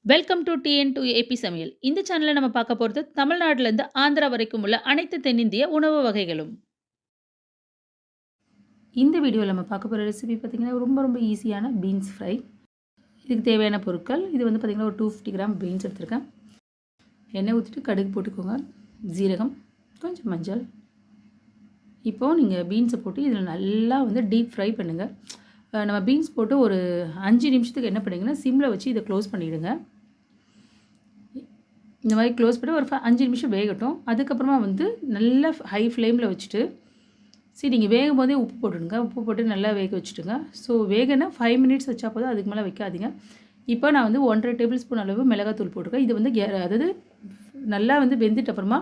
Welcome to TN to AP சமையல். இந்த சேனல்ல நம்ம பார்க்க போறது தமிழ்நாட்டிலேருந்து ஆந்திரா வரைக்கும் உள்ள அனைத்து தென்னிந்திய உணவு வகைகளும். இந்த வீடியோவில் நம்ம பார்க்க போகிற ரெசிபி பார்த்திங்கன்னா ரொம்ப ரொம்ப ஈஸியான பீன்ஸ் ஃப்ரை. இதுக்கு தேவையான பொருட்கள் இது வந்து பார்த்திங்கன்னா ஒரு 250 கிராம் பீன்ஸ் எடுத்திருக்கேன். எண்ணெய் ஊற்றிட்டு கடுகு போட்டுக்கோங்க, ஜீரகம், கொஞ்சம் மஞ்சள். இப்போது நீங்கள் பீன்ஸை போட்டு இதில் நல்லா வந்து டீப் ஃப்ரை பண்ணுங்கள். நம்ம பீன்ஸ் போட்டு ஒரு 5 நிமிஷத்துக்கு என்ன பண்ணிங்கன்னா சிம்மில் வச்சு இதை க்ளோஸ் பண்ணிவிடுங்க. இந்த மாதிரி க்ளோஸ் பண்ணி ஒரு 5 நிமிஷம் வேகட்டும். அதுக்கப்புறமா வந்து நல்லா ஹை ஃப்ளேமில் வச்சுட்டு நீங்கள் வேகும் போதே உப்பு போட்டுடுங்க. உப்பு போட்டு நல்லா வேக வச்சுட்டுங்க. ஸோ வேகனா 5 மினிட்ஸ் வச்சா போதும், அதுக்கு மேலே வைக்காதீங்க. இப்போ நான் வந்து 1.5 டேபிள் ஸ்பூன் அளவு மிளகாத்தூள் போட்டிருக்கேன். இது வந்து அதாவது நல்லா வந்து வெந்துட்டு அப்புறமா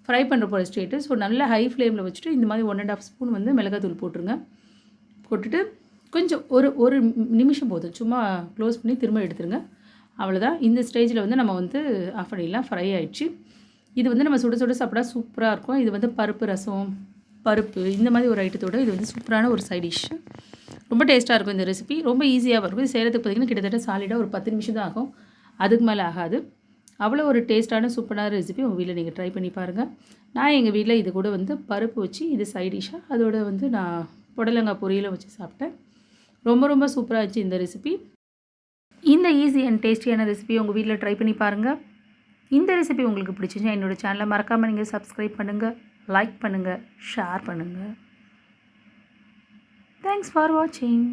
ஃப்ரை பண்ணுற போகிற ஸ்டேட்டு. ஸோ நல்லா ஹை ஃப்ளேமில் வச்சுட்டு இந்த மாதிரி 1.5 ஸ்பூன் வந்து மிளகாத்தூள் போட்டுருங்க. போட்டுட்டு கொஞ்சம் ஒரு நிமிஷம் போதும், சும்மா க்ளோஸ் பண்ணி திரும்ப எடுத்துருங்க. அவ்வளோதான். இந்த ஸ்டேஜில் வந்து நம்ம வந்து ஆஃப் பண்ணிடலாம். ஃப்ரை ஆகிடுச்சு. இது வந்து நம்ம சுட சுட சாப்பிட்டா சூப்பராக இருக்கும். இது வந்து பருப்பு ரசம், பருப்பு இந்த மாதிரி ஒரு ஐட்டத்தோடு இது வந்து சூப்பரான ஒரு சைட் டிஷ். ரொம்ப டேஸ்ட்டாக இருக்கும் இந்த ரெசிபி. ரொம்ப ஈஸியாக இருக்கும். இது செய்கிறதுக்கு பார்த்திங்கன்னா கிட்டத்தட்ட சாலிடாக ஒரு 10 நிமிஷம் தான் ஆகும், அதுக்கு மேலே ஆகாது. அவ்வளோ ஒரு டேஸ்ட்டான சூப்பரான ரெசிபி உங்கள் வீட்டில் நீங்கள் ட்ரை பண்ணி பாருங்கள். நான் எங்கள் வீட்டில் இது கூட வந்து பருப்பு வச்சு இது சைட் டிஷ்ஷாக, அதோடு வந்து நான் புடலங்காய் பொரியலை வச்சு சாப்பிட்டேன். ரொம்ப ரொம்ப சூப்பராக இருந்துச்சு இந்த ரெசிபி. இந்த ஈஸி அண்ட் டேஸ்டியான ரெசிபியை உங்கள் வீட்டில் ட்ரை பண்ணி பாருங்கள். இந்த ரெசிபி உங்களுக்கு பிடிச்சிச்சுன்னா என்னோடய சேனலை மறக்காமல் நீங்கள் சப்ஸ்கிரைப் பண்ணுங்கள், லைக் பண்ணுங்கள், ஷேர் பண்ணுங்கள். தேங்க்ஸ் ஃபார் வாட்சிங்.